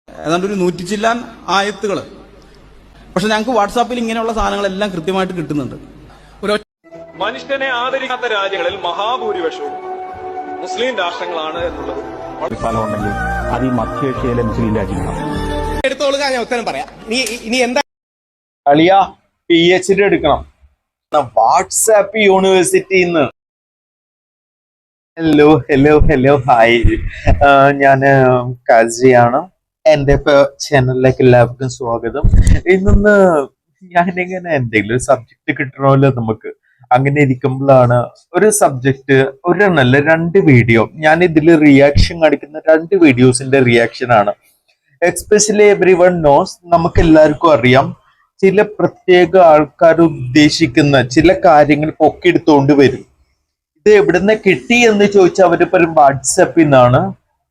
ഏതാണ്ട് ഒരു 100 ചില്ലാൻ ആയത്തുകൾ. പക്ഷെ ഞങ്ങൾക്ക് വാട്സാപ്പിൽ ഇങ്ങനെയുള്ള സാധനങ്ങളെല്ലാം കൃത്യമായിട്ട് കിട്ടുന്നുണ്ട്. മനുഷ്യനെ ആദരിക്കാത്ത രാജ്യങ്ങളിൽ മഹാഭൂരിപക്ഷവും മുസ്ലിം രാഷ്ട്രങ്ങളാണ് എന്നുള്ളത് സ്ഥലമുണ്ടെങ്കിൽ അത് ഈ മധ്യേഷ്യയിലെ മുസ്ലിം രാജ്യങ്ങളാണ്. എടുത്തോളുക, ഞാൻ ഉത്തരം പറയാം. ഇനി എന്താ അളിയ PhD എടുക്കണം വാട്സാപ്പ് യൂണിവേഴ്സിറ്റിന്ന്. ഹലോ ഹായ്, ഞാന് കാസിയാണ്. എന്റെ ചാനലിലേക്ക് എല്ലാവർക്കും സ്വാഗതം. ഇന്ന് ഞാനിങ്ങനെ എന്തെങ്കിലും ഒരു സബ്ജക്ട് കിട്ടണമല്ലോ നമുക്ക്. അങ്ങനെ ഇരിക്കുമ്പോഴാണ് ഒരു സബ്ജക്ട്, ഒരെണ്ണല്ല 2 വീഡിയോ, ഞാൻ ഇതിൽ റിയാക്ഷൻ കാണിക്കുന്ന 2 വീഡിയോസിന്റെ റിയാക്ഷൻ ആണ്. എക്സ്പെഷ്യലി എവ്രി വൺ നോസ്, നമുക്ക് എല്ലാവർക്കും അറിയാം ചില പ്രത്യേക ആൾക്കാർ ഉദ്ദേശിക്കുന്ന ചില കാര്യങ്ങൾ പൊക്കിയെടുത്തുകൊണ്ട് വരും. ഇത് എവിടുന്ന് കിട്ടി എന്ന് ചോദിച്ചാൽ അവർ പറയും വാട്സാപ്പിൽ നിന്നാണ്,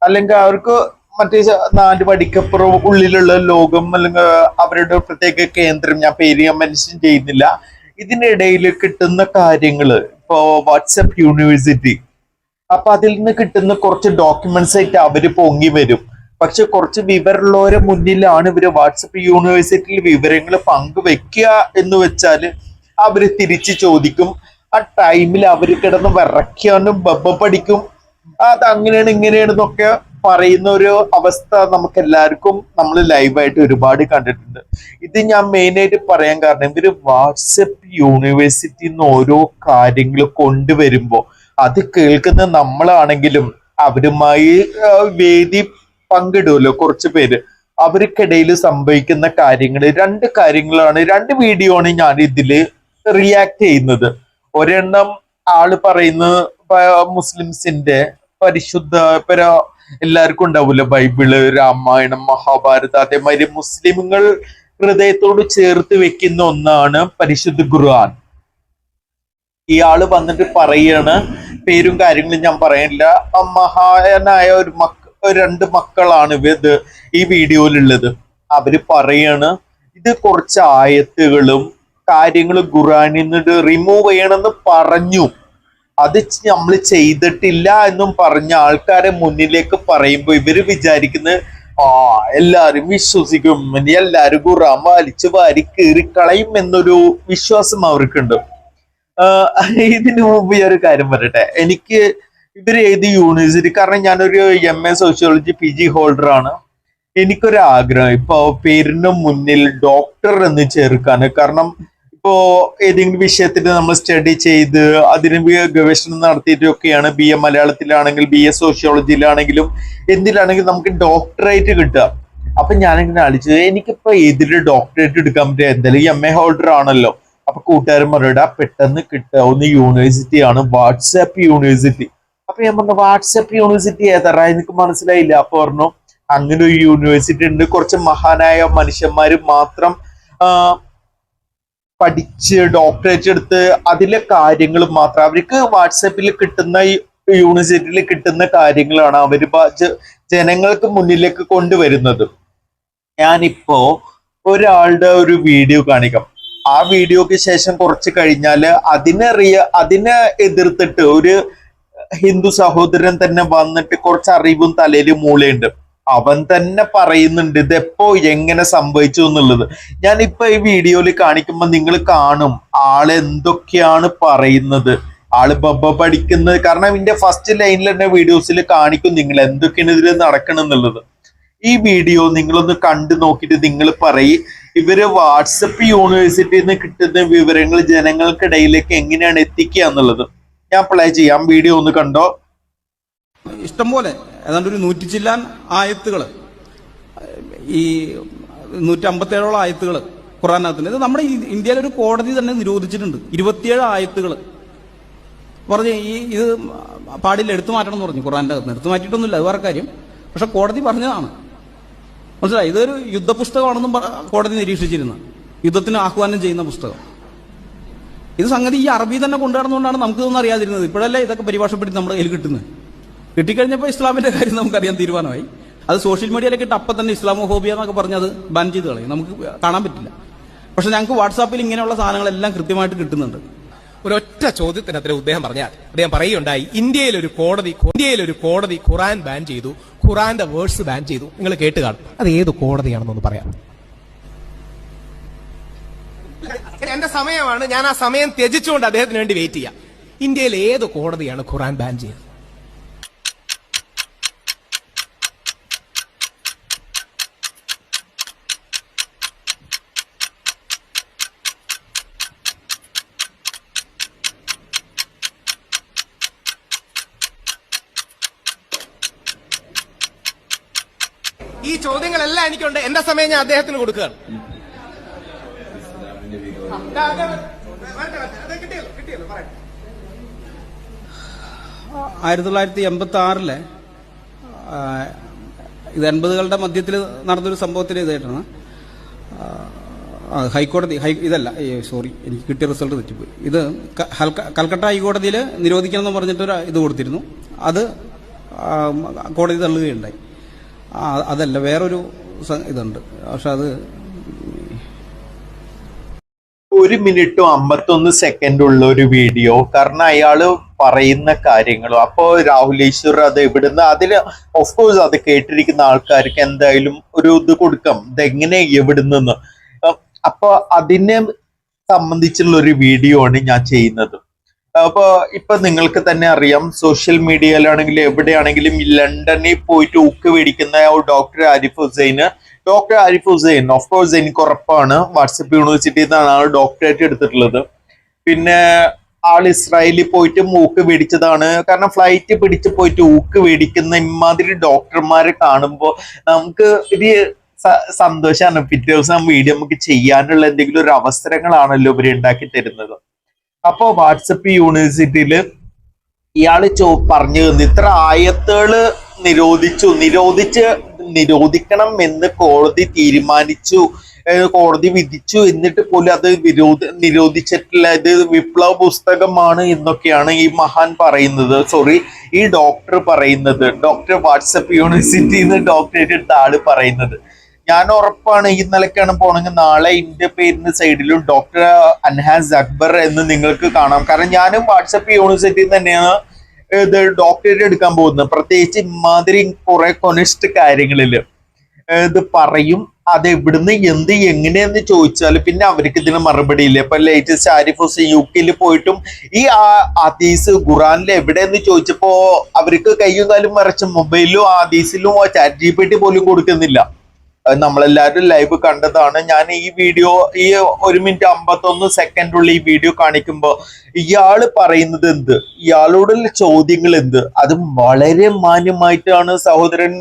അല്ലെങ്കിൽ അവർക്ക് മറ്റേ 4 പടിക്കപ്പുറം ഉള്ളിലുള്ള ലോകം, അല്ലെങ്കിൽ അവരുടെ പ്രത്യേക കേന്ദ്രം, ഞാൻ പേര് ഞാൻ മെൻഷൻ ചെയ്യുന്നില്ല. ഇതിനിടയിൽ കിട്ടുന്ന കാര്യങ്ങള് ഇപ്പോ വാട്സാപ്പ് യൂണിവേഴ്സിറ്റി, അപ്പൊ അതിൽ നിന്ന് കിട്ടുന്ന കുറച്ച് ഡോക്യുമെന്റ്സ് ആയിട്ട് അവര് പൊങ്ങി വരും. പക്ഷെ കുറച്ച് വിവരമുള്ളവരെ മുന്നിലാണ് ഇവര് വാട്സപ്പ് യൂണിവേഴ്സിറ്റിയിൽ വിവരങ്ങൾ പങ്കുവെക്കുക എന്ന് വെച്ചാല് അവര് തിരിച്ച് ചോദിക്കും. ആ ടൈമിൽ അവര് കിടന്ന് വിറയ്ക്കാനും പഠിക്കും, അത് അങ്ങനെയാണ് ഇങ്ങനെയാണെന്നൊക്കെ പറയുന്ന ഒരു അവസ്ഥ നമുക്ക് എല്ലാവർക്കും നമ്മൾ ലൈവായിട്ട് ഒരുപാട് കണ്ടിട്ടുണ്ട്. ഇത് ഞാൻ മെയിനായിട്ട് പറയാൻ കാരണം, ഇവര് വാട്സപ്പ് യൂണിവേഴ്സിറ്റിന്ന് ഓരോ കാര്യങ്ങൾ കൊണ്ടുവരുമ്പോ അത് കേൾക്കുന്ന നമ്മളാണെങ്കിലും അവരുമായി വേദി പങ്കിടുമല്ലോ കുറച്ച് പേര്, അവർക്കിടയിൽ സംഭവിക്കുന്ന കാര്യങ്ങൾ 2 കാര്യങ്ങളാണ്, 2 വീഡിയോ ആണ് ഞാൻ ഇതില് റിയാക്ട് ചെയ്യുന്നത്. ഒരെണ്ണം ആള് പറയുന്നത് മുസ്ലിംസിന്റെ പരിശുദ്ധ എല്ലാവർക്കും ഉണ്ടാവൂല്ലോ ബൈബിള്, രാമായണം, മഹാഭാരതം, അതേമാതിരി മുസ്ലിമുകൾ ഹൃദയത്തോട് ചേർത്ത് വെക്കുന്ന ഒന്നാണ് പരിശുദ്ധ ഖുർആൻ. ഇയാള് വന്നിട്ട് പറയാണ്, പേരും കാര്യങ്ങളും ഞാൻ പറയില്ല, മഹാനായ ഒരു 2 മക്കളാണ് ഇത് ഈ വീഡിയോയിലുള്ളത്. അവര് പറയാണ് ഇത് കുറച്ച് ആയത്തുകളും കാര്യങ്ങളും ഖുർആനിൽ നിന്ന് റിമൂവ് ചെയ്യണമെന്ന് പറഞ്ഞു, അത് നമ്മൾ ചെയ്തിട്ടില്ല എന്നും പറഞ്ഞ ആൾക്കാരെ മുന്നിലേക്ക് പറയുമ്പോൾ ഇവര് വിചാരിക്കുന്നത് എല്ലാരും വിശ്വസിക്കും, എല്ലാരും ഖുർആൻ വലിച്ചു വാരി കീറിക്കളയും എന്നൊരു വിശ്വാസം അവർക്കുണ്ട്. ഇതിനു മുമ്പ് ഈ ഒരു കാര്യം പറയട്ടെ, എനിക്ക് ഇവര് ഏത് യൂണിവേഴ്സിറ്റി, കാരണം ഞാനൊരു MA സോഷ്യോളജി PG ഹോൾഡർ ആണ്. എനിക്കൊരു ആഗ്രഹം ഇപ്പൊ പേരിന് മുന്നിൽ ഡോക്ടർ എന്ന് ചേർക്കാന്. കാരണം ഇപ്പോ ഏതെങ്കിലും വിഷയത്തിന് നമ്മൾ സ്റ്റഡി ചെയ്ത് അതിന് ഗവേഷണം നടത്തിയിട്ടൊക്കെയാണ് BA മലയാളത്തിലാണെങ്കിൽ BA സോഷ്യോളജിയിലാണെങ്കിലും എന്തിലാണെങ്കിലും നമുക്ക് ഡോക്ടറേറ്റ് കിട്ടുക. അപ്പൊ ഞാനിങ്ങനെ ആലോചിച്ചത്, എനിക്കിപ്പോ ഏതില് ഡോക്ടറേറ്റ് എടുക്കാൻ പറ്റുക, എന്തായാലും MA ഹോൾഡർ ആണല്ലോ. അപ്പൊ കൂട്ടുകാരൻ പറയടാ പെട്ടെന്ന് കിട്ടാവുന്ന യൂണിവേഴ്സിറ്റിയാണ് വാട്സാപ്പ് യൂണിവേഴ്സിറ്റി. അപ്പൊ ഞാൻ പറഞ്ഞു വാട്സാപ്പ് യൂണിവേഴ്സിറ്റി ഏതാ, എനിക്ക് മനസ്സിലായില്ല. അപ്പൊ പറഞ്ഞു അങ്ങനെ ഒരു യൂണിവേഴ്സിറ്റി ഉണ്ട്, കുറച്ച് മഹാനായ മനുഷ്യന്മാര് മാത്രം പഠിച്ച് ഡോക്ടറേറ്റ് എടുത്ത് അതിലെ കാര്യങ്ങൾ മാത്രം അവർക്ക് വാട്സാപ്പിൽ കിട്ടുന്ന യൂണിവേഴ്സിറ്റിയിൽ കിട്ടുന്ന കാര്യങ്ങളാണ് അവര് ജനങ്ങൾക്ക് മുന്നിലേക്ക് കൊണ്ടുവരുന്നത്. ഞാനിപ്പോ ഒരാളുടെ ഒരു വീഡിയോ കാണിക്കാം. ആ വീഡിയോക്ക് ശേഷം കുറച്ച് കഴിഞ്ഞാല് അതിനെ എതിർത്തിട്ട് ഒരു ഹിന്ദു സഹോദരൻ തന്നെ വന്നിട്ട് കുറച്ച് അറിവും തലയിൽ മൂളയുണ്ട്. അവൻ തന്നെ പറയുന്നുണ്ട് ഇതെപ്പോ എങ്ങനെ സംഭവിച്ചു എന്നുള്ളത്. ഞാനിപ്പോ ഈ വീഡിയോയിൽ കാണിക്കുമ്പോ നിങ്ങൾ കാണും ആള് എന്തൊക്കെയാണ് പറയുന്നത്, ആള് പഠിക്കുന്നത്. കാരണം ഇതിന്റെ ഫസ്റ്റ് ലൈനിൽ തന്നെ വീഡിയോസിൽ കാണിക്കും നിങ്ങൾ എന്തൊക്കെയാണ് ഇതിൽ നടക്കണം എന്നുള്ളത്. ഈ വീഡിയോ നിങ്ങളൊന്ന് കണ്ടു നോക്കിയിട്ട് നിങ്ങൾ പറയും ഇവര് വാട്സപ്പ് യൂണിവേഴ്സിറ്റിയിൽ നിന്ന് കിട്ടുന്ന വിവരങ്ങൾ ജനങ്ങൾക്കിടയിലേക്ക് എങ്ങനെയാണ് എത്തിക്കുക എന്നുള്ളത്. ഞാൻ പ്ലേ ചെയ്യാം, വീഡിയോ ഒന്ന് കണ്ടോ. ഇഷ്ടം പോലെ ഏതാണ്ട് ഒരു 100 ചില്ലാൻ ആയത്തുകൾ, ഈ 157ഓളം ആയത്തുകൾ ഖുർആനകത്തുണ്ട്. ഇത് നമ്മുടെ ഇന്ത്യയിലൊരു കോടതി തന്നെ നിരോധിച്ചിട്ടുണ്ട്. 27 ആയത്തുകൾ പറഞ്ഞ് ഇത് പാടില്ല, എടുത്തു മാറ്റണം എന്ന് പറഞ്ഞു. ഖുർആന്റെ അകത്ത് എടുത്തു മാറ്റിയിട്ടൊന്നുമില്ല, അത് വേറെ കാര്യം. പക്ഷെ കോടതി പറഞ്ഞതാണ്, മനസ്സിലായി. ഇതൊരു യുദ്ധപുസ്തകമാണെന്നും കോടതി നിരീക്ഷിച്ചിരുന്നു, യുദ്ധത്തിന് ആഹ്വാനം ചെയ്യുന്ന പുസ്തകം. ഇത് സംഗതി ഈ അറബി തന്നെ കൊണ്ടുനടന്നുകൊണ്ടാണ് നമുക്ക് ഇതൊന്നും അറിയാതിരുന്നത്. ഇപ്പോഴല്ലേ ഇതൊക്കെ പരിഭാഷപ്പെടുത്തി നമ്മുടെ കയ്യിൽ കിട്ടുന്നത്. കിട്ടിക്കഴിഞ്ഞപ്പോൾ ഇസ്ലാമിന്റെ കാര്യം നമുക്കറിയാൻ തീരുമാനമായി. അത് സോഷ്യൽ മീഡിയയിലേക്ക് ഇട്ട് അപ്പം തന്നെ ഇസ്ലാമോഫോബിയ എന്നൊക്കെ പറഞ്ഞ് അത് ബാൻ ചെയ്ത് കളയും, നമുക്ക് കാണാൻ പറ്റില്ല. പക്ഷെ ഞങ്ങൾക്ക് വാട്സാപ്പിൽ ഇങ്ങനെയുള്ള സാധനങ്ങളെല്ലാം കൃത്യമായിട്ട് കിട്ടുന്നുണ്ട്. ഒരൊറ്റ ചോദ്യത്തിന് അദ്ദേഹം പറയുകയുണ്ടായി, ഇന്ത്യയിലൊരു കോടതി ഖുർആൻ ബാൻ ചെയ്തു, ഖുറാന്റെ വേഴ്സ് ബാൻ ചെയ്തു. നിങ്ങൾ കേട്ട് കാണും. അത് ഏത് കോടതിയാണെന്നൊന്ന് പറയാം. എന്റെ സമയമാണ്, ഞാൻ ആ സമയം ത്യജിച്ചുകൊണ്ട് അദ്ദേഹത്തിന് വേണ്ടി വെയിറ്റ് ചെയ്യാം. ഇന്ത്യയിൽ ഏത് കോടതിയാണ് ഖുറാൻ ബാൻ ചെയ്തത്? ഈ ചോദ്യങ്ങളെല്ലാം എനിക്കുണ്ട്. എന്റെ സമയം ഞാൻ അദ്ദേഹത്തിന് കൊടുക്കുകയാണ്. 1986 ഇത് 80കളുടെ മധ്യത്തിൽ നടന്നൊരു സംഭവത്തിന് ഇതായിട്ടാണ് ഹൈക്കോടതി ഇതല്ല സോറി, എനിക്ക് കിട്ടിയ റിസൾട്ട് തെറ്റിപ്പോയി. ഇത് കൽക്കട്ട ഹൈക്കോടതിയിൽ നിരോധിക്കണമെന്ന് പറഞ്ഞിട്ടൊരു ഇത് കൊടുത്തിരുന്നു. അത് കോടതി തള്ളുകയുണ്ടായി. അതല്ല, വേറൊരു ഇതുണ്ട്. പക്ഷെ അത് 1 മിനിറ്റും 51 സെക്കൻഡ് ഉള്ള ഒരു വീഡിയോ. കാരണം അയാള് പറയുന്ന കാര്യങ്ങളും അപ്പോ രാഹുൽ ഈശ്വർ അത് എവിടുന്ന് അതിന് ഓഫ്കോഴ്സ് അത് കേട്ടിരിക്കുന്ന ആൾക്കാർക്ക് എന്തായാലും ഒരു ഇത് കൊടുക്കാം, ഇതെങ്ങനെ എവിടുന്ന്. അപ്പൊ അതിനെ സംബന്ധിച്ചുള്ള ഒരു വീഡിയോ ആണ് ഞാൻ ചെയ്യുന്നത്. അപ്പൊ ഇപ്പൊ നിങ്ങൾക്ക് തന്നെ അറിയാം, സോഷ്യൽ മീഡിയയിലാണെങ്കിലും എവിടെയാണെങ്കിലും ലണ്ടനിൽ പോയിട്ട് ഉക്ക് മേടിക്കുന്ന ഡോക്ടർ ആരിഫ് ഹുസൈൻ ഓഫ്കോഴ്സ് എനിക്ക് ഉറപ്പാണ് വാട്സപ്പ് യൂണിവേഴ്സിറ്റിയിൽ നിന്നാണ് ആൾ ഡോക്ടറേറ്റ് എടുത്തിട്ടുള്ളത്. പിന്നെ ആൾ ഇസ്രായേലിൽ പോയിട്ട് മൂക്ക് മേടിച്ചതാണ്. കാരണം ഫ്ലൈറ്റ് പിടിച്ച് പോയിട്ട് ഊക്ക് മേടിക്കുന്ന ഇമാതിരി ഡോക്ടർമാരെ കാണുമ്പോൾ നമുക്ക് ഒരു സന്തോഷമാണ്. പിറ്റേ ദിവസം വീഡിയോ നമുക്ക് ചെയ്യാനുള്ള എന്തെങ്കിലും ഒരു അവസരങ്ങളാണല്ലോ ഇവർ ഉണ്ടാക്കി തരുന്നത്. അപ്പോ വാട്സപ്പ് യൂണിവേഴ്സിറ്റിയില് ഇയാള് പറഞ്ഞു തന്നു, ഇത്ര ആയത്തുകള് നിരോധിക്കണം എന്ന് കോടതി തീരുമാനിച്ചു, കോടതി വിധിച്ചു, എന്നിട്ട് പോലും അത് നിരോധിച്ചിട്ടില്ല, ഇത് വിപ്ലവ പുസ്തകമാണ് എന്നൊക്കെയാണ് ഈ മഹാൻ പറയുന്നത്. സോറി, ഈ ഡോക്ടർ പറയുന്നത്. ഡോക്ടർ വാട്സപ്പ് യൂണിവേഴ്സിറ്റിന്ന് ഡോക്ടറേറ്റ് എടുത്ത ആള് പറയുന്നത്. ഞാൻ ഉറപ്പാണ് ഈ നിലക്കാണ് പോണെങ്കിൽ നാളെ ഇന്ത്യ പേരിന്റെ സൈഡിലും ഡോക്ടർ അൻഹാസ് അക്ബർ എന്ന് നിങ്ങൾക്ക് കാണാം. കാരണം ഞാനും വാട്സപ്പ് യൂണിവേഴ്സിറ്റിയിൽ തന്നെയാണ് ഇത് ഡോക്ടറേറ്റ് എടുക്കാൻ പോകുന്നത്. പ്രത്യേകിച്ച് ഇമാതിരി കുറെ കൊനിഷ്ഠ കാര്യങ്ങളില് ഇത് പറയും. അത് എവിടുന്ന് എങ്ങനെയെന്ന് ചോദിച്ചാൽ പിന്നെ അവർക്ക് ഇതിന് മറുപടി ഇല്ല. ഇപ്പൊ ലേറ്റസ്റ്റ് ആരിഫ് ഹുസൈൻ UK പോയിട്ടും ഈ ഹദീസ് ഖുറാനിൽ എവിടെയെന്ന് ചോദിച്ചപ്പോ അവർക്ക് കയ്യും കാലും മറച്ച് മൊബൈലിലും ഹദീസിലും ചാറ്റ് GPT പോലും കൊടുക്കുന്നില്ല. നമ്മളെല്ലാവരും ലൈവ് കണ്ടതാണ്. ഞാൻ ഈ വീഡിയോ 1 മിനിറ്റ് 51 സെക്കൻഡുള്ള ഈ വീഡിയോ കാണിക്കുമ്പോ ഇയാള് പറയുന്നത് എന്ത്, ഇയാളോടുള്ള ചോദ്യങ്ങൾ എന്ത്, അതും വളരെ മാന്യമായിട്ടാണ് സഹോദരൻ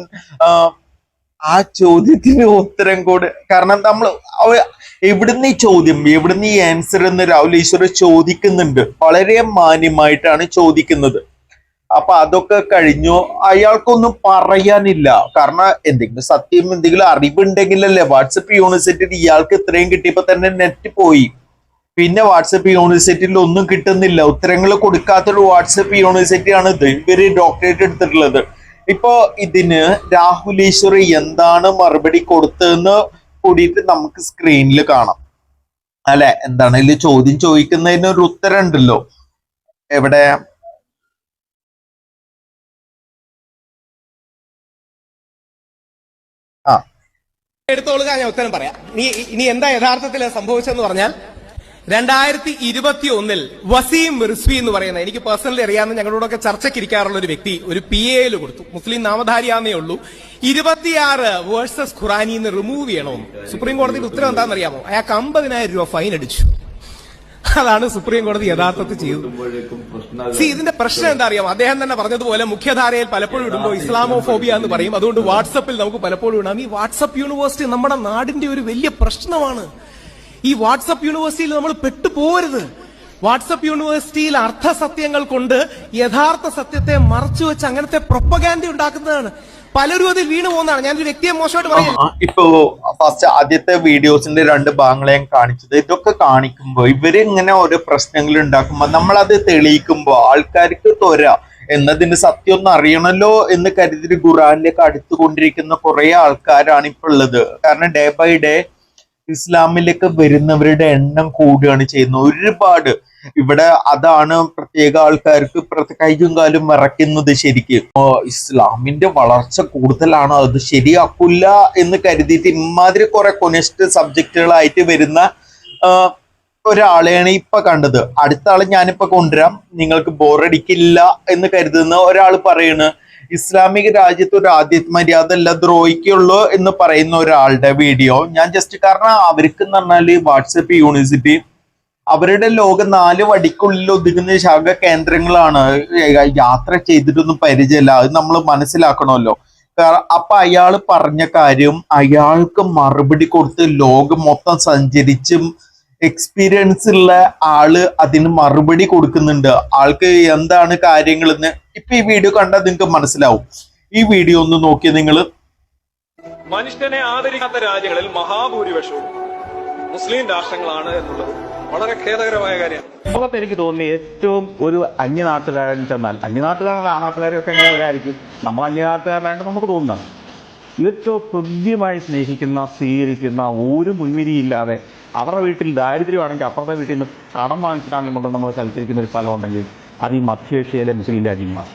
ആ ചോദ്യത്തിന് ഉത്തരം കൂടെ. കാരണം നമ്മൾ എവിടുന്ന് ഈ ചോദ്യം, എവിടുന്ന് ഈ ആൻസർ എന്ന് രാഹുൽ ഈശ്വർ ചോദിക്കുന്നുണ്ട്. വളരെ മാന്യമായിട്ടാണ് ചോദിക്കുന്നത്. അപ്പൊ അതൊക്കെ കഴിഞ്ഞു. അയാൾക്കൊന്നും പറയാനില്ല. കാരണം എന്തെങ്കിലും സത്യം, എന്തെങ്കിലും അറിവുണ്ടെങ്കിലല്ലേ. വാട്സപ്പ് യൂണിവേഴ്സിറ്റിയിൽ ഇയാൾക്ക് ഇത്രയും കിട്ടിയപ്പോ തന്നെ നെറ്റ് പോയി. പിന്നെ വാട്സപ്പ് യൂണിവേഴ്സിറ്റിയിൽ ഒന്നും കിട്ടുന്നില്ല. ഉത്തരങ്ങൾ കൊടുക്കാത്തൊരു വാട്സപ്പ് യൂണിവേഴ്സിറ്റിയാണ് ഇത് ഇവര് ഡോക്ടറേറ്റ് എടുത്തിട്ടുള്ളത്. ഇപ്പൊ ഇതിന് രാഹുൽ ഈശ്വർ എന്താണ് മറുപടി കൊടുത്തതെന്ന് കൂടിയിട്ട് നമുക്ക് സ്ക്രീനിൽ കാണാം. അല്ലെ, എന്താണ് ഇതിൽ ചോദ്യം ചോദിക്കുന്നതിന് ഒരു ഉത്തരം ഉണ്ടല്ലോ. എവിടെ? എടുത്തോളുക, ഞാൻ ഉത്തരം പറയാം. ഇനി എന്താ യഥാർത്ഥത്തിൽ സംഭവിച്ചതെന്ന് പറഞ്ഞാൽ 2021 വസീം റിസ്വി എന്ന് പറയുന്ന, എനിക്ക് പേഴ്സണലി അറിയാവുന്ന, ഞങ്ങളോടൊക്കെ ചർച്ചയ്ക്ക് ഇരിക്കാറുള്ള ഒരു വ്യക്തി ഒരു PA കൊടുത്തു. മുസ്ലിം നാമധാരിയാന്നേ ഉള്ളൂ. 26 വേഴ്സസ് ഖുറാനിന്ന് റിമൂവ് ചെയ്യണമെന്ന്. സുപ്രീം കോടതിയുടെ ഉത്തരം എന്താണെന്നറിയാമോ? അയാൾക്ക് 50,000 രൂപ ഫൈൻ അടിച്ചു. അതാണ് സുപ്രീം കോടതി യഥാർത്ഥത്തിൽ ചെയ്തത്. ഇതിന്റെ പ്രശ്നം എന്താ അറിയാമോ? അദ്ദേഹം തന്നെ പറഞ്ഞതുപോലെ മുഖ്യധാരയിൽ പലപ്പോഴും ഇടുമ്പോൾ ഇസ്ലാമോഫോബിയ എന്ന് പറയും. അതുകൊണ്ട് വാട്സപ്പിൽ നമുക്ക് പലപ്പോഴും ഇടാം. ഈ വാട്സപ്പ് യൂണിവേഴ്സിറ്റി നമ്മുടെ നാടിന്റെ ഒരു വലിയ പ്രശ്നമാണ്. ഈ വാട്സപ്പ് യൂണിവേഴ്സിറ്റിയിൽ നമ്മൾ പെട്ടുപോകരുത്. വാട്സപ്പ് യൂണിവേഴ്സിറ്റിയിൽ അർത്ഥസത്യങ്ങൾ കൊണ്ട് യഥാർത്ഥ സത്യത്തെ മറച്ചു വെച്ച് അങ്ങനത്തെ പ്രൊപ്പഗാൻഡ ഉണ്ടാക്കുന്നതാണ്. പലരും അതിൽ വീണു പോകുന്നതാണ്. ഞാനൊരു വ്യക്തിയെ മോശമായിട്ട് പറയാം. ഇപ്പോ ഫസ്റ്റ് ആദ്യത്തെ വീഡിയോസിന്റെ 2 ഭാഗങ്ങളെ ഞാൻ കാണിച്ചത്. ഇതൊക്കെ കാണിക്കുമ്പോ ഇവര് ഇങ്ങനെ ഓരോ പ്രശ്നങ്ങൾ ഉണ്ടാക്കുമ്പോ നമ്മളത് തെളിയിക്കുമ്പോ ആൾക്കാർക്ക് തൊര എന്നതിന് സത്യം ഒന്ന് അറിയണല്ലോ എന്ന് കരുതി ഖുറാനിലേക്ക് അടുത്തുകൊണ്ടിരിക്കുന്ന കുറെ ആൾക്കാരാണ് ഇപ്പൊ ഉള്ളത്. കാരണം ഡേ ബൈ ഡേ ഇസ്ലാമിലേക്ക് വരുന്നവരുടെ എണ്ണം കൂടുകയാണ് ചെയ്യുന്നത്. ഒരുപാട് ഇവിടെ അതാണ് പ്രത്യേക ആൾക്കാർക്ക് കൈയും കാലും വിറയ്ക്കുന്നത്. ശരിക്കും ഇസ്ലാമിന്റെ വളർച്ച കൂടുതലാണ്, അത് ശരിയാക്കില്ല എന്ന് കരുതിയിട്ട് ഇമാതിരി കുറെ കൊനിസ്റ്റ് സബ്ജക്റ്റുകളായിട്ട് വരുന്ന ഒരാളെയാണ് ഇപ്പൊ കണ്ടത്. അടുത്ത ആള് ഞാനിപ്പോ കൊണ്ടുവരാം, നിങ്ങൾക്ക് ബോറടിക്കില്ല എന്ന് കരുതുന്ന ഒരാൾ പറയണ് ഇസ്ലാമിക രാജ്യത്ത് ഒരു ആദ്യത്തെ മര്യാദ അല്ല ദ്രോഹിക്കുള്ളൂ എന്ന് പറയുന്ന ഒരാളുടെ വീഡിയോ ഞാൻ ജസ്റ്റ്, കാരണം അവർക്ക് എന്ന് പറഞ്ഞാല് വാട്സപ്പ് യൂണിവേഴ്സിറ്റി അവരുടെ ലോകം 4 വടിക്കുള്ളിൽ ഒതുങ്ങുന്ന ശാഖ കേന്ദ്രങ്ങളാണ്. യാത്ര ചെയ്തിട്ടൊന്നും പരിചയമില്ല, അത് നമ്മൾ മനസ്സിലാക്കണമല്ലോ. അപ്പൊ അയാള് പറഞ്ഞ കാര്യം അയാൾക്ക് മറുപടി കൊടുത്ത് ലോകം മൊത്തം സഞ്ചരിച്ചും എക്സ്പീരിയൻസ് ഉള്ള ആള് അതിന് മറുപടി കൊടുക്കുന്നുണ്ട്. ആൾക്ക് എന്താണ് കാര്യങ്ങളെന്ന് ഇപ്പൊ ഈ വീഡിയോ കണ്ടാൽ നിങ്ങൾക്ക് മനസ്സിലാവും. ഈ വീഡിയോ ഒന്ന് നോക്കിയ നിങ്ങൾ. മനുഷ്യനെ ആദരിക്കാത്ത രാജ്യങ്ങളിൽ മഹാഭൂരിപക്ഷവും മുസ്ലിം രാഷ്ട്രങ്ങളാണ് എന്നുള്ളത് വളരെ ഖേദകരമായ കാര്യമാണ്. ലോകത്ത് എനിക്ക് തോന്നി ഏറ്റവും ഒരു അന്യനാട്ടുകാരൻ ചെന്നാൽ, അന്യനാട്ടുകാരൻ ആണാട്ടുകാരൊക്കെ എങ്ങനെയായിരിക്കും, നമ്മൾ അന്യനാട്ടുകാരനായിട്ട് നമുക്ക് തോന്നുന്നത്, ഏറ്റവും ഹൃദ്യമായി സ്നേഹിക്കുന്ന സ്വീകരിക്കുന്ന ഒരു മുൻവിധിയില്ലാതെ അവരുടെ വീട്ടിൽ ദാരിദ്ര്യമാണെങ്കിൽ അപ്പുറത്തെ വീട്ടിൽ നിന്ന് കടം വാങ്ങിച്ചിട്ടാണെന്നുള്ളത് നമ്മൾ സൽക്കരിക്കുന്ന ഒരു സ്ഥലം ഉണ്ടെങ്കിൽ അത് ഈ മധ്യേഷ്യയിലെ മുസ്ലിം രാജ്യങ്ങളാണ്.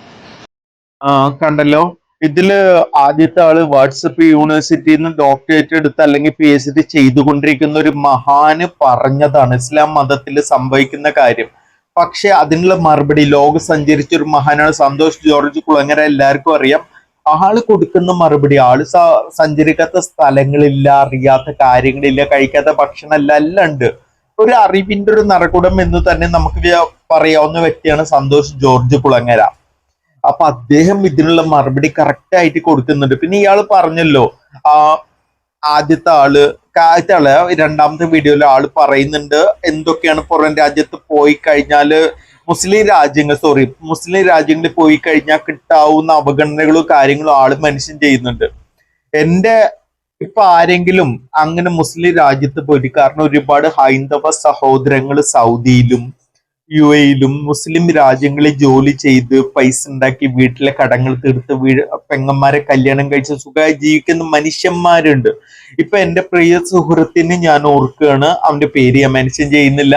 കണ്ടല്ലോ, ഇതില് ആദ്യത്തെ ആള് വാട്സപ്പ് യൂണിവേഴ്സിറ്റിയിൽ നിന്ന് ഡോക്ടറേറ്റ് എടുത്ത് അല്ലെങ്കിൽ PhD ചെയ്തുകൊണ്ടിരിക്കുന്ന ഒരു മഹാന് പറഞ്ഞതാണ് ഇസ്ലാം മതത്തിൽ സംഭവിക്കുന്ന കാര്യം. പക്ഷെ അതിനുള്ള മറുപടി ലോകം സഞ്ചരിച്ച ഒരു മഹാനാണ് സന്തോഷ് ജോർജ് കുളങ്ങര, എല്ലാവർക്കും അറിയാം. ആള് കൊടുക്കുന്ന മറുപടി, ആള് സഞ്ചരിക്കാത്ത സ്ഥലങ്ങളില്ല, അറിയാത്ത കാര്യങ്ങളില്ല, കഴിക്കാത്ത ഭക്ഷണമല്ല, എല്ലാം ഉണ്ട്. ഒരു അറിവിന്റെ ഒരു നിറകുടം എന്ന് തന്നെ നമുക്ക് പറയാവുന്ന വ്യക്തിയാണ് സന്തോഷ് ജോർജ് കുളങ്ങര. അപ്പൊ അദ്ദേഹം ഇതിനുള്ള മറുപടി കറക്റ്റ് ആയിട്ട് കൊടുക്കുന്നുണ്ട്. പിന്നെ ഇയാള് പറഞ്ഞല്ലോ ആദ്യത്തെ ആള് രണ്ടാമത്തെ വീഡിയോയിൽ ആള് പറയുന്നുണ്ട് എന്തൊക്കെയാണ് പുറം രാജ്യത്ത് പോയി കഴിഞ്ഞാല് മുസ്ലിം രാജ്യങ്ങളിൽ പോയി കഴിഞ്ഞാൽ കിട്ടാവുന്ന അവഗണനകളും കാര്യങ്ങളും ആള് മെൻഷൻ ചെയ്യുന്നുണ്ട്. ഇപ്പൊ ആരെങ്കിലും അങ്ങനെ മുസ്ലിം രാജ്യത്ത് പോയിട്ട്, കാരണം ഒരുപാട് ഹൈന്ദവ സഹോദരങ്ങൾ സൗദിയിലും UAE-യിലും മുസ്ലിം രാജ്യങ്ങളിൽ ജോലി ചെയ്ത് പൈസ ഉണ്ടാക്കി വീട്ടിലെ കടങ്ങൾ തീർത്ത് പെങ്ങന്മാരെ കല്യാണം കഴിച്ച് സുഖമായി ജീവിക്കുന്ന മനുഷ്യന്മാരുണ്ട്. ഇപ്പൊ എന്റെ പ്രിയ സുഹൃത്തിന് ഞാൻ ഓർക്കുകയാണ്, അവന്റെ പേര് ഞാൻ മെൻഷൻ ചെയ്യുന്നില്ല.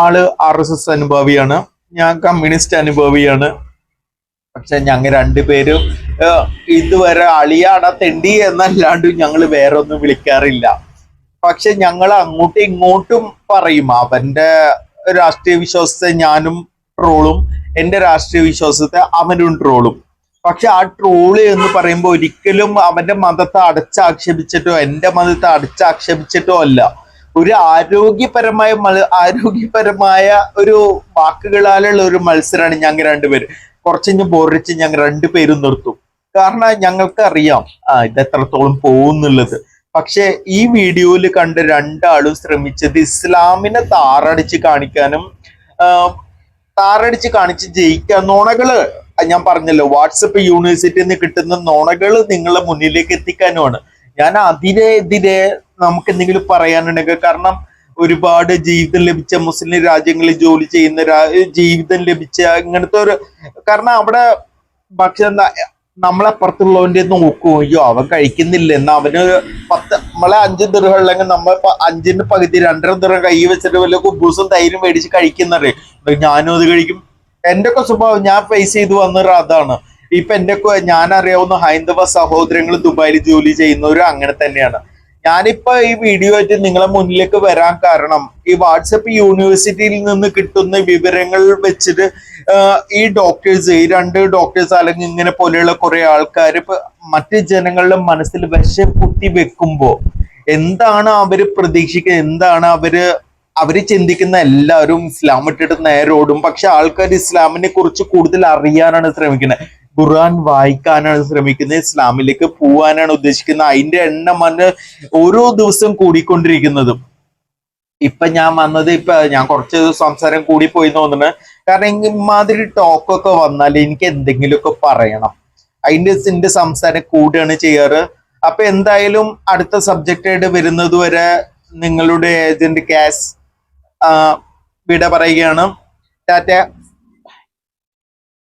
ആള് RSS അനുഭാവിയാണ്, ഞാൻ കമ്മ്യൂണിസ്റ്റ് അനുഭാവിയാണ്. പക്ഷെ ഞങ്ങൾ രണ്ടുപേരും ഇതുവരെ അളിയാട തെണ്ടി എന്നല്ലാണ്ട് ഞങ്ങൾ വേറെ ഒന്നും വിളിക്കാറില്ല. പക്ഷെ ഞങ്ങൾ അങ്ങോട്ടും ഇങ്ങോട്ടും പറയും. അവന്റെ രാഷ്ട്രീയ വിശ്വാസത്തെ ഞാനും ട്രോളും, എന്റെ രാഷ്ട്രീയ വിശ്വാസത്തെ അവനും ട്രോളും. പക്ഷെ ആ ട്രോള് എന്ന് പറയുമ്പോൾ ഒരിക്കലും അവന്റെ മതത്തെ അടച്ചാക്ഷേപിച്ചിട്ടോ എന്റെ മതത്തെ അടച്ചാക്ഷേപിച്ചിട്ടോ അല്ല. ഒരു ആരോഗ്യപരമായ ഒരു വാക്കുകളാലുള്ള ഒരു മത്സരമാണ് ഞങ്ങൾ രണ്ടുപേരും. കുറച്ചു ബോറിച്ച് ഞങ്ങൾ രണ്ടുപേരും നിർത്തും. കാരണം ഞങ്ങൾക്ക് അറിയാം ഇത് എത്രത്തോളം പോകുന്നുള്ളത്. പക്ഷെ ഈ വീഡിയോയിൽ കണ്ട് രണ്ടാളും ശ്രമിച്ചത് ഇസ്ലാമിനെ താറടിച്ച് കാണിച്ച് ജയിക്കുക. നുണകള് ഞാൻ പറഞ്ഞല്ലോ, വാട്സപ്പ് യൂണിവേഴ്സിറ്റിയിൽ നിന്ന് കിട്ടുന്ന നുണകള് നിങ്ങളെ മുന്നിലേക്ക് എത്തിക്കാനുമാണ്. ഞാൻ അതിനെതിരെ നമുക്ക് എന്തെങ്കിലും പറയാനുണ്ടെങ്കിൽ, കാരണം ഒരുപാട് ജീവിതം ലഭിച്ച മുസ്ലിം രാജ്യങ്ങളിൽ ജോലി ചെയ്യുന്ന ജീവിതം ലഭിച്ച ഇങ്ങനത്തെ ഒരു, കാരണം അവിടെ ഭക്ഷണം നമ്മളപ്പുറത്തുള്ളവന്റെ നോക്കും, അയ്യോ അവൻ കഴിക്കുന്നില്ല എന്നാ അവന് നമ്മളെ 5 ദിർഹം അല്ലെങ്കിൽ നമ്മൾ 5ന്റെ പകുതി 2.5 ദിർഹം കൈ വെച്ചിട്ട് വല്ല കുബൂസും തൈരും മേടിച്ച് കഴിക്കുന്നറിയ, ഞാനും അത് കഴിക്കും. എന്റെ ഒക്കെ സ്വഭാവം ഞാൻ ഫേസ് ചെയ്ത് വന്നത് അതാണ്. ഇപ്പൊ ഞാൻ അറിയാവുന്ന ഹൈന്ദവ സഹോദരങ്ങൾ ദുബായിൽ ജോലി ചെയ്യുന്നവരും അങ്ങനെ തന്നെയാണ്. ഞാനിപ്പോ ഈ വീഡിയോ ആയിട്ട് നിങ്ങളെ മുന്നിലേക്ക് വരാൻ കാരണം, ഈ വാട്സപ്പ് യൂണിവേഴ്സിറ്റിയിൽ നിന്ന് കിട്ടുന്ന വിവരങ്ങൾ വെച്ചിട്ട് ഈ ഡോക്ടേഴ്സ്, ഈ 2 ഡോക്ടേഴ്സ് അല്ലെങ്കിൽ ഇങ്ങനെ പോലെയുള്ള കുറെ ആൾക്കാർ മറ്റ് ജനങ്ങളുടെ മനസ്സിൽ വിഷം കുത്തി വെക്കുമ്പോ എന്താണ് അവര് പ്രതീക്ഷിക്കുന്നത്, എന്താണ് അവര് ചിന്തിക്കുന്ന, എല്ലാവരും ഇസ്ലാം ഇട്ടിട്ട് നേരോടും. പക്ഷെ ആൾക്കാർ ഇസ്ലാമിനെ കുറിച്ച് കൂടുതൽ അറിയാനാണ് ശ്രമിക്കുന്നത്, ഖുർആൻ വായിക്കാനാണ് ശ്രമിക്കുന്നത്, ഇസ്ലാമിലേക്ക് പോവാനാണ് ഉദ്ദേശിക്കുന്നത്. അതിന്റെ എണ്ണം ഓരോ ദിവസം കൂടിക്കൊണ്ടിരിക്കുന്നതും. ഇപ്പൊ ഞാൻ വന്നത്, ഞാൻ കുറച്ച് സംസാരം കൂടി പോയി തോന്നുന്നു. കാരണം ഇമാതിരി ടോക്കൊക്കെ വന്നാൽ എനിക്ക് എന്തെങ്കിലുമൊക്കെ പറയണം, അതിന്റെ സംസാരം കൂടുകയാണ് ചെയ്യാറ്. അപ്പൊ എന്തായാലും അടുത്ത സബ്ജക്റ്റ് ആയിട്ട് വരുന്നത് വരെ നിങ്ങളുടെ ഏജന്റ് കാസ് വിട പറയുകയാണ്. ടാറ്റ.